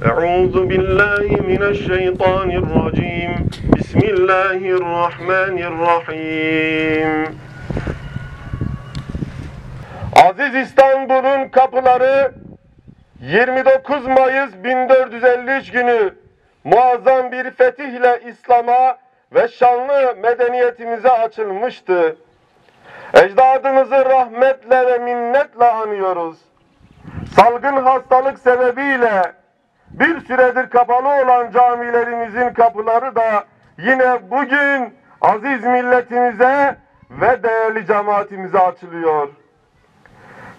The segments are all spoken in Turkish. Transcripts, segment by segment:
Euzu billahi mineşşeytanirracim. Bismillahirrahmanirrahim. Aziz İstanbul'un kapıları 29 Mayıs 1453 günü muazzam bir fetihle İslam'a ve şanlı medeniyetimize açılmıştı. Ecdadımızı rahmetle ve minnetle anıyoruz. Salgın hastalık sebebiyle bir süredir kapalı olan camilerimizin kapıları da yine bugün aziz milletimize ve değerli cemaatimize açılıyor.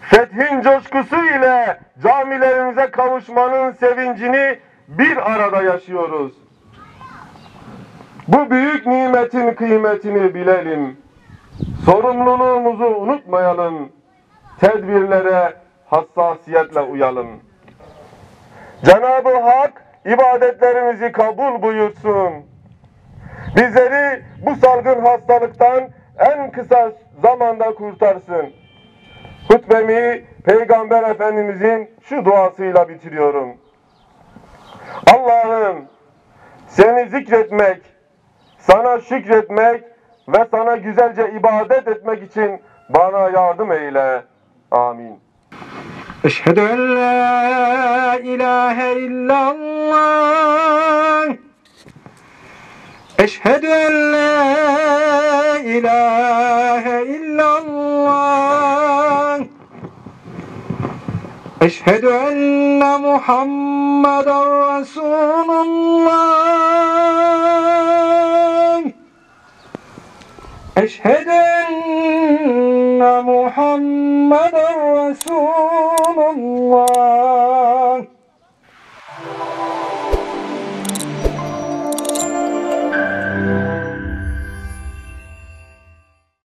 Fethin coşkusu ile camilerimize kavuşmanın sevincini bir arada yaşıyoruz. Bu büyük nimetin kıymetini bilelim. Sorumluluğumuzu unutmayalım. Tedbirlere hassasiyetle uyalım. Cenab-ı Hak ibadetlerimizi kabul buyursun. Bizleri bu salgın hastalıktan en kısa zamanda kurtarsın. Hutbemi Peygamber Efendimizin şu duasıyla bitiriyorum. Allah'ım, seni zikretmek, sana şükretmek ve sana güzelce ibadet etmek için bana yardım eyle. Amin. Eşhedü en la ilahe illallah. Eşhedü en la ilahe illallah. Eşhedü enne Muhammeden Resulullah. Eşhedü enne Muhammeden Resulullah.